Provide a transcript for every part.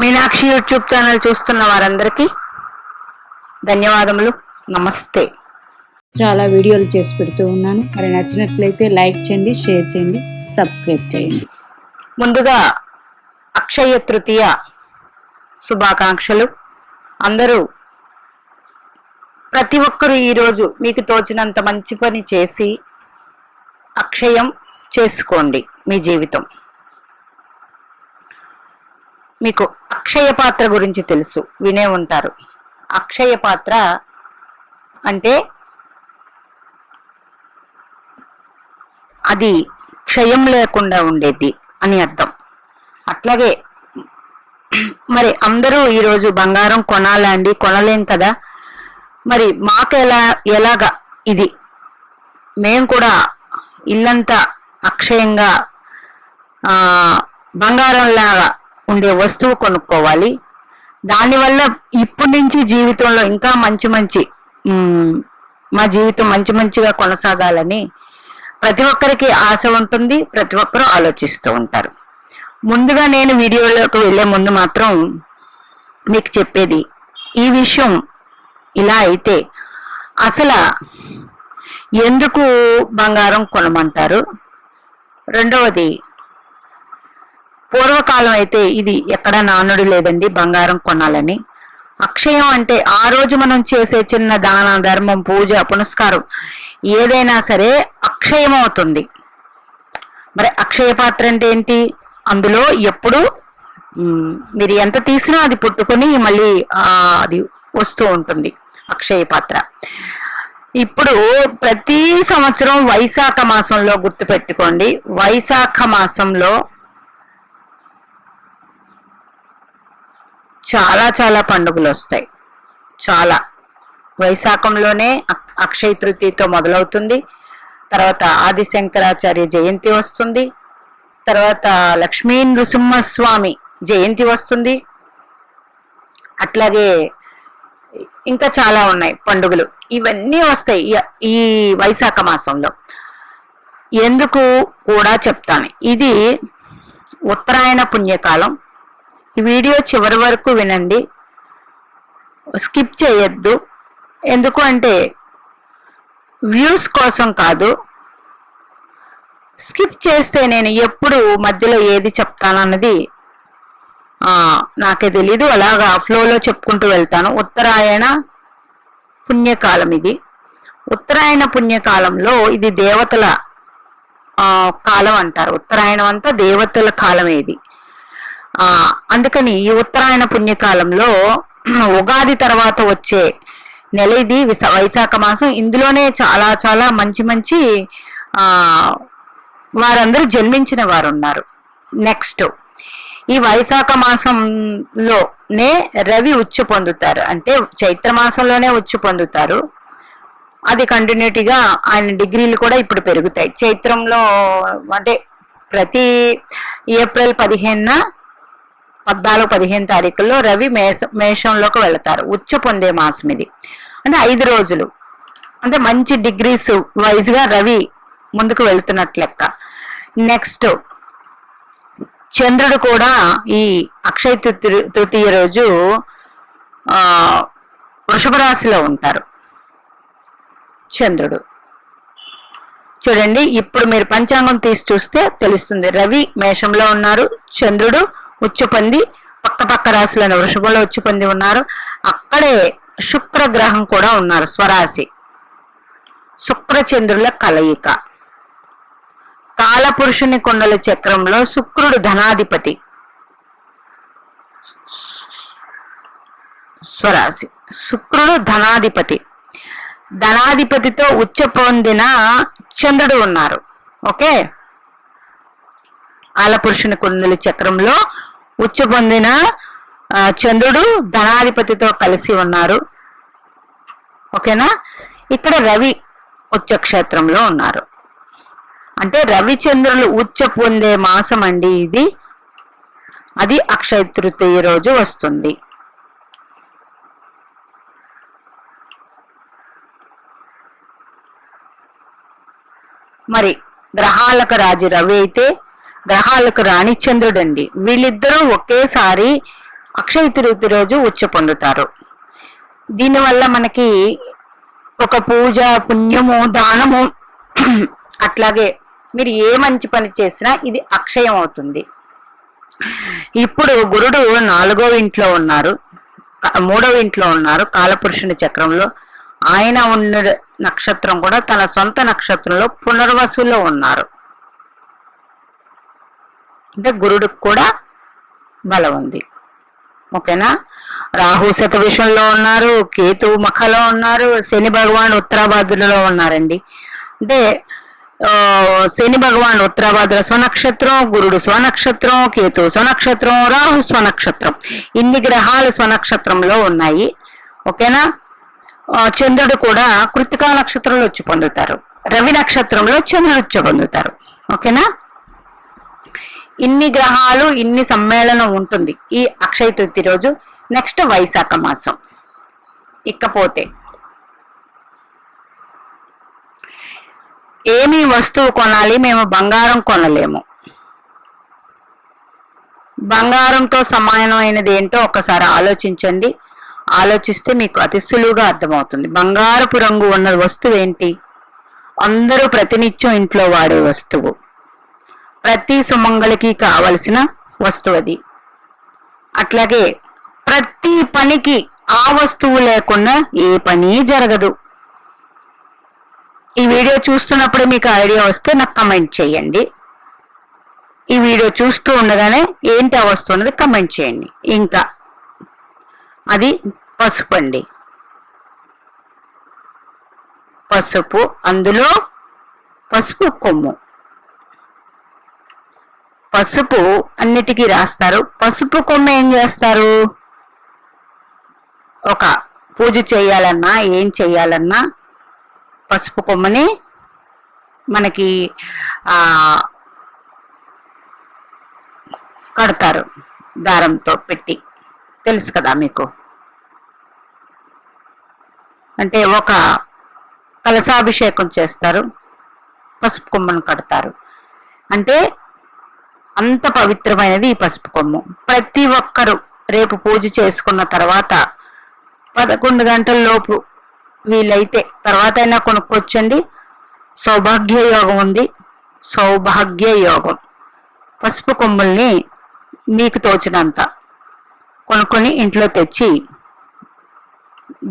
Meenakshi YouTube channel చూస్తున్న వారందరికీ ధన్యవాదములు. నమస్తే. చాలా వీడియోలు చేసి పెడుతూ ఉన్నాను. మరి నచ్చినట్లయితే లైక్ చేయండి, షేర్ చేయండి, సబ్స్క్రైబ్ చేయండి. ముందుగా అక్షయ తృతీయ శుభాకాంక్షలు. అందరూ ప్రతి ఒక్కరూ ఈరోజు మీకు తోచినంత మంచి పని చేసి అక్షయం చేసుకోండి మీ జీవితం. మీకు అక్షయ పాత్ర గురించి తెలుసు, వినే ఉంటారు. అక్షయ పాత్ర అంటే అది క్షయం లేకుండా ఉండేది అని అర్థం. అట్లాగే మరి అందరూ ఈరోజు బంగారం కొనాలండి, కొనలేం కదా. మరి మాకు ఎలాగా ఇది మేము కూడా ఇల్లంతా అక్షయంగా బంగారంలాగా ఉండే వస్తువు కొనుక్కోవాలి. దానివల్ల ఇప్పటి నుంచి జీవితంలో ఇంకా మా జీవితం మంచిగా కొనసాగాలని ప్రతి ఒక్కరికి ఆశ ఉంటుంది. ప్రతి ఒక్కరూ ఆలోచిస్తూ ఉంటారు. ముందుగా నేను వీడియోలోకి వెళ్ళే ముందు మాత్రం మీకు చెప్పేది, ఈ విషయం ఇలా అయితే అసలు ఎందుకు బంగారం కొనమంటారు? రెండవది, పూర్వకాలం అయితే ఇది ఎక్కడ నానుడు లేదండి బంగారం కొనాలని. అక్షయం అంటే ఆ రోజు మనం చేసే చిన్న దాన ధర్మం, పూజ, పునస్కారం ఏదైనా సరే అక్షయం అవుతుంది. మరి అక్షయ పాత్ర అంటే ఏంటి? అందులో ఎప్పుడు మీరు ఎంత తీసినా అది పుట్టుకొని మళ్ళీ అది వస్తూ ఉంటుంది అక్షయ పాత్ర. ఇప్పుడు ప్రతి సంవత్సరం వైశాఖ మాసంలో గుర్తుపెట్టుకోండి, వైశాఖ మాసంలో చాలా పండుగలు వస్తాయి. చాలా వైశాఖంలోనే అక్షయ తృతీయతో మొదలవుతుంది. తర్వాత ఆదిశంకరాచార్య జయంతి వస్తుంది. తర్వాత లక్ష్మీ నృసింహస్వామి జయంతి వస్తుంది. అట్లాగే ఇంకా చాలా ఉన్నాయి పండుగలు. ఇవన్నీ వస్తాయి ఈ వైశాఖ మాసంలో. ఎందుకు కూడా చెప్తాను. ఇది ఉత్తరాయణ పుణ్యకాలం. ఈ వీడియో చివరి వరకు వినండి, స్కిప్ చేయొద్దు. ఎందుకు అంటే వ్యూస్ కోసం కాదు. స్కిప్ చేస్తే నేను ఎప్పుడు మధ్యలో ఏది చెప్తానన్నది నాకే తెలీదు. అలాగా ఫ్లోలో చెప్పుకుంటూ వెళ్తాను. ఉత్తరాయణ పుణ్యకాలం ఇది. ఉత్తరాయణ పుణ్యకాలంలో ఇది దేవతల కాలం అంటారు. ఉత్తరాయణం అంతా దేవతల కాలమే ఇది. అందుకని ఈ ఉత్తరాయణ పుణ్యకాలంలో ఉగాది తర్వాత వచ్చే నెల ఇది, వైశాఖ మాసం. ఇందులోనే చాలా మంచి వారందరూ జన్మించిన వారు ఉన్నారు. నెక్స్ట్, ఈ వైశాఖ మాసంలోనే రవి ఉచ్చు పొందుతారు. అంటే చైత్ర మాసంలోనే ఉచ్చు పొందుతారు. అది కంటిన్యూటీగా ఆయన డిగ్రీలు కూడా ఇప్పుడు పెరుగుతాయి. చైత్రంలో అంటే ప్రతి ఏప్రిల్ 14, 15 తారీఖుల్లో రవి మేషంలోకి వెళతారు. ఉచ్చు పొందే మాసం ఇది. అంటే 5 రోజులు, అంటే మంచి డిగ్రీస్ వైజ్ గా రవి ముందుకు వెళ్తున్నట్లు లెక్క. నెక్స్ట్, చంద్రుడు కూడా ఈ అక్షయ తృతీయ రోజు వృషభ రాశిలో ఉంటారు. చంద్రుడు చూడండి, ఇప్పుడు మీరు పంచాంగం తీసి చూస్తే తెలుస్తుంది. రవి మేషంలో ఉన్నారు, చంద్రుడు ఉచ్చు పొంది పక్క రాశులైన వృషభంలో ఉచ్చు పొంది ఉన్నారు. అక్కడే శుక్రగ్రహం కూడా ఉన్నారు, స్వరాశి. శుక్రచంద్రుల కలయిక. కాలపురుషుని కుండల చక్రంలో శుక్రుడు ధనాధిపతి, స్వరాశి. శుక్రుడు ధనాధిపతితో ఉచ్చ పొందిన చంద్రుడు ఉన్నారు. ఓకే, కాలపురుషుని కుండల చక్రంలో ఉచ్చ పొందిన చంద్రుడు ధనాధిపతితో కలిసి ఉన్నారు. ఓకేనా. ఇక్కడ రవి ఉచ్చక్షేత్రంలో ఉన్నారు. అంటే రవిచంద్రులు ఉచ్చ పొందే మాసం అండి ఇది. అది అక్షయ తృతీయ రోజు వస్తుంది. మరి గ్రహాలకు రాజు రవి అయితే గ్రహాలకు రాణి చంద్రుడు అండి. వీళ్ళిద్దరూ ఒకేసారి అక్షయ తృతీయ రోజు ఉచ్చు పొందుతారు. దీనివల్ల మనకి ఒక పూజ, పుణ్యము, దానము అట్లాగే మీరు ఏ మంచి పని చేసినా ఇది అక్షయం అవుతుంది. ఇప్పుడు గురుడు 4వ ఇంట్లో ఉన్నారు, 3వ ఇంట్లో ఉన్నారు కాలపురుషుని చక్రంలో. ఆయన ఉన్న నక్షత్రం కూడా తన సొంత నక్షత్రంలో పునర్వసులో ఉన్నారు. అంటే గురుడికి కూడా బలం ఉంది. ఓకేనా. రాహు శతవిషంలో ఉన్నారు, కేతు మఖలో ఉన్నారు, శని భగవాన్ ఉత్తరాభాద్రలో ఉన్నారండి. అంటే శని భగవాన్ ఉత్తరాభాద్ర స్వనక్షత్రం, గురుడు స్వనక్షత్రం, కేతు స్వనక్షత్రం, రాహు స్వనక్షత్రం, ఇన్ని గ్రహాలు స్వనక్షత్రంలో ఉన్నాయి. ఓకేనా. చంద్రుడు కూడా కృత్తికా నక్షత్రంలో వచ్చి పొందుతారు, రవి నక్షత్రంలో చంద్రుడు వచ్చి పొందుతారు. ఓకేనా. ఇన్ని గ్రహాలు, ఇన్ని సమ్మేళనం ఉంటుంది ఈ అక్షయ తృతీయ రోజు. నెక్స్ట్ వైశాఖ మాసం. ఇకపోతే ఏమి వస్తువు కొనాలి? మేము బంగారం కొనలేము. బంగారంతో సమానమైనది ఏంటో ఒకసారి ఆలోచించండి. ఆలోచిస్తే మీకు అతి సులువుగా అర్థమవుతుంది. బంగారపు రంగు ఉన్న వస్తువు ఏంటి? అందరూ ప్రతినిత్యం ఇంట్లో వాడే వస్తువు, ప్రతి సుమంగళికి కావలసిన వస్తువు అది. అట్లాగే ప్రతి పనికి ఆ వస్తువు లేకుండా ఏ పని జరగదు. ఈ వీడియో చూస్తున్నప్పుడు మీకు ఐడియా వస్తే నాకు కమెంట్ చేయండి. ఈ వీడియో చూస్తూ ఉండగానే ఏంటి ఆ వస్తువు అన్నది కమెంట్ చేయండి. ఇంకా అది పసుపు అండి. పసుపు, అందులో పసుపు కొమ్ము. పసుపు అన్నిటికీ రాస్తారు. పసుపు కొమ్ము ఏం చేస్తారు? ఒక పూజ చేయాలన్నా, ఏం చేయాలన్నా పసుపు కొమ్మని మనకి కడతారు దారంతో పెట్టి. తెలుసు కదా మీకు. అంటే ఒక కలశాభిషేకం చేస్తారు, పసుపు కొమ్మను కడతారు. అంటే అంత పవిత్రమైనది ఈ పసుపు కొమ్ము. ప్రతి ఒక్కరు రేపు పూజ చేసుకున్న తర్వాత 11 గంటల లోపు, వీలైతే తర్వాత అయినా కొనుక్కొచ్చండి. సౌభాగ్య యోగం ఉంది. సౌభాగ్య యోగం. పసుపు కొమ్ముల్ని మీకు తోచినంత కొనుక్కొని ఇంట్లో తెచ్చి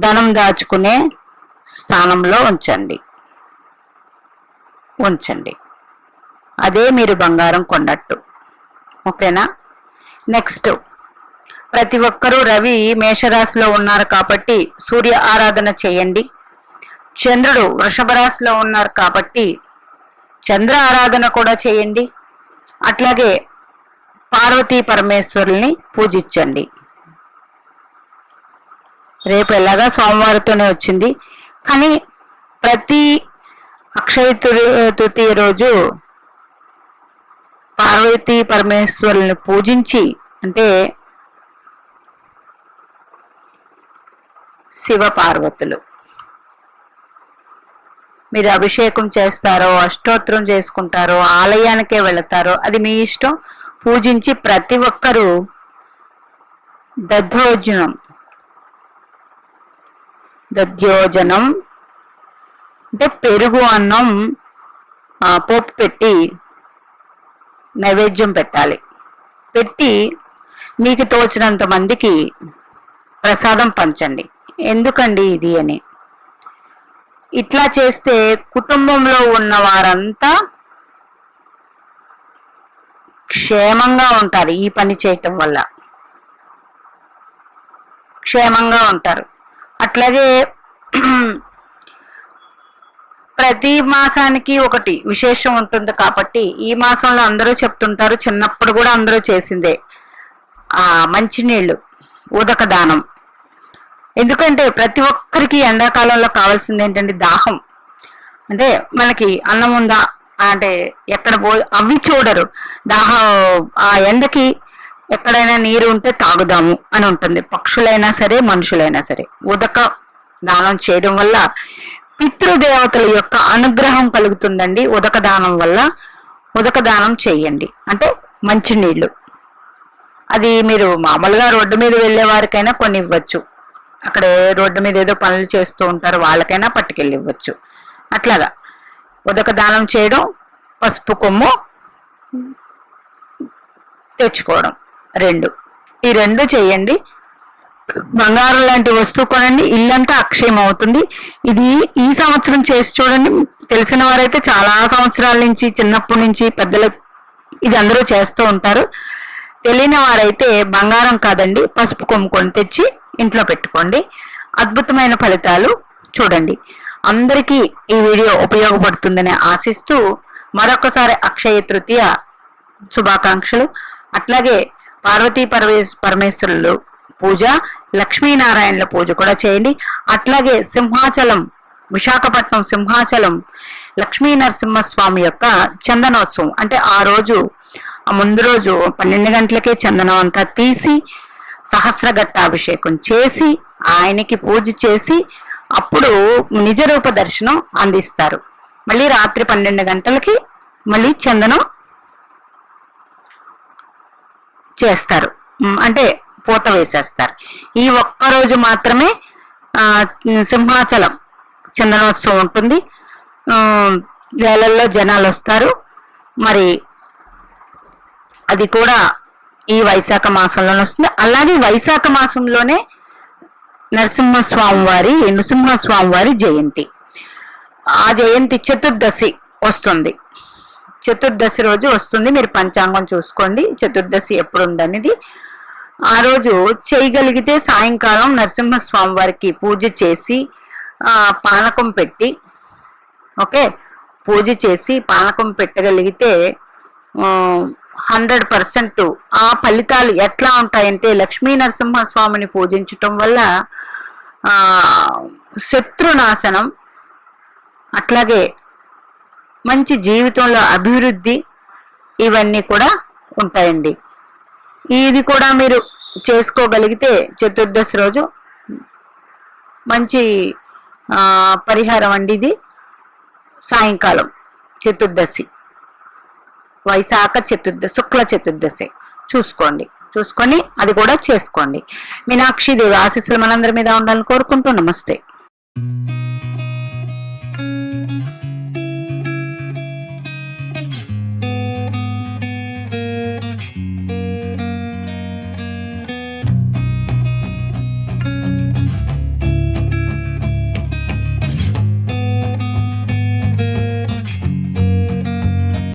ధనం దాచుకునే స్థానంలో ఉంచండి. అదే మీరు బంగారం కొన్నట్టు. ఓకేనా. నెక్స్ట్, ప్రతి ఒక్కరూ రవి మేషరాశిలో ఉన్నారు కాబట్టి సూర్య ఆరాధన చేయండి. చంద్రుడు వృషభ రాశిలో ఉన్నారు కాబట్టి చంద్ర ఆరాధన కూడా చేయండి. అట్లాగే పార్వతీ పరమేశ్వరుల్ని పూజించండి. రేపు ఎలాగా సోమవారంతోనే వచ్చింది, కానీ ప్రతి అక్షయ తృతీయ రోజు పార్వతీ పరమేశ్వరుల్ని పూజించి, అంటే శివ పార్వతులు, మీరు అభిషేకం చేస్తారో, అష్టోత్తరం చేసుకుంటారో, ఆలయానికే వెళతారో అది మీ ఇష్టం. పూజించి ప్రతి ఒక్కరూ దధ్యోజనం అంటే పెరుగు అన్నం పోపు పెట్టి నైవేద్యం పెట్టాలి. పెట్టి మీకు తోచినంత మందికి ప్రసాదం పంచండి. ఎందుకండి ఇది అని. ఇట్లా చేస్తే కుటుంబంలో ఉన్న వారంతా క్షేమంగా ఉంటారు. ఈ పని చేయటం వల్ల క్షేమంగా ఉంటారు. అట్లాగే ప్రతి మాసానికి ఒకటి విశేషం ఉంటుంది కాబట్టి ఈ మాసంలో అందరూ చెప్తుంటారు, చిన్నప్పుడు కూడా అందరూ చేసిందే, మంచినీళ్ళు ఉదక దానం. ఎందుకంటే ప్రతి ఒక్కరికి ఎండాకాలంలో కావాల్సింది ఏంటంటే దాహం. అంటే మనకి అన్నం ఉందా అంటే ఎక్కడ అవి చూడరు. దాహం ఆ ఎండకి ఎక్కడైనా నీరు ఉంటే తాగుదాము అని ఉంటుంది. పక్షులైనా సరే, మనుషులైనా సరే. ఉదక దానం చేయడం వల్ల పితృదేవతల యొక్క అనుగ్రహం కలుగుతుందండి. ఉదక దానం వల్ల ఉదక దానం చేయండి. అంటే మంచినీళ్ళు అది మీరు మామూలుగా రోడ్డు మీద వెళ్ళే వారికైనా కొన్ని ఇవ్వచ్చు, అక్కడ రోడ్డు మీద ఏదో పనులు చేస్తూ ఉంటారు వాళ్ళకైనా పట్టుకెళ్ళి ఇవ్వచ్చు. అట్లాగా ఉదక దానం చేయడం, పసుపు కొమ్ము తెచ్చుకోవడం, ఈ రెండు చేయండి. బంగారం లాంటి వస్తువు కొనండి, ఇల్లంతా అక్షయం అవుతుంది. ఇది ఈ సంవత్సరం చేసి చూడండి. తెలిసిన వారైతే చాలా సంవత్సరాల నుంచి, చిన్నప్పటి నుంచి పెద్దలు ఇది అందరూ చేస్తూ ఉంటారు. తెలియని వారైతే బంగారం కాదండి, పసుపు కొమ్ము కొని తెచ్చి ఇంట్లో పెట్టుకోండి. అద్భుతమైన ఫలితాలు చూడండి. అందరికీ ఈ వీడియో ఉపయోగపడుతుందని ఆశిస్తూ మరొకసారి అక్షయ తృతీయ శుభాకాంక్షలు. అట్లాగే పార్వతీ పరమేశ్వరులు పూజ, లక్ష్మీనారాయణల పూజ కూడా చేయండి. అట్లాగే సింహాచలం, విశాఖపట్నం సింహాచలం లక్ష్మీ నరసింహస్వామి యొక్క చందనోత్సవం అంటే ఆ రోజు ముందు రోజు 12 గంటలకే చందనం అంతా తీసి సహస్రఘట్టాభిషేకం చేసి ఆయనకి పూజ చేసి అప్పుడు నిజ రూప దర్శనం అందిస్తారు. మళ్ళీ రాత్రి 12 గంటలకి మళ్ళీ చందనం చేస్తారు, అంటే పూత వేసేస్తారు. ఈ ఒక్కరోజు మాత్రమే సింహాచలం చందనోత్సవం ఉంటుంది. వేలల్లో జనాలు వస్తారు. మరి అది కూడా ఈ వైశాఖ మాసంలోనే వస్తుంది. అలాగే వైశాఖ మాసంలోనే నృసింహస్వామి వారి జయంతి. ఆ జయంతి చతుర్దశి వస్తుంది, చతుర్దశి రోజు వస్తుంది. మీరు పంచాంగం చూసుకోండి చతుర్దశి ఎప్పుడు ఉందనేది. ఆ రోజు చేయగలిగితే సాయంకాలం నరసింహస్వామి వారికి పూజ చేసి పానకం పెట్టి, పూజ చేసి పానకం పెట్టగలిగితే 100% ఆ ఫలితాలు ఎట్లా ఉంటాయంటే, లక్ష్మీ నరసింహస్వామిని పూజించటం వల్ల శత్రునాశనం, అట్లాగే మంచి జీవితంలో అభివృద్ధి, ఇవన్నీ కూడా ఉంటాయండి. ఇది కూడా మీరు చేసుకోగలిగితే చతుర్దశి రోజు మంచి పరిహారం అండి ఇది. సాయంకాలం చతుర్దశి, వైశాఖ చతుర్దశి, శుక్ల చతుర్దశి చూసుకొని అది కూడా చేసుకోండి. మీనాక్షి దేవి ఆశీస్సులు మనందరి మీద ఉండాలని కోరుకుంటూ నమస్తే.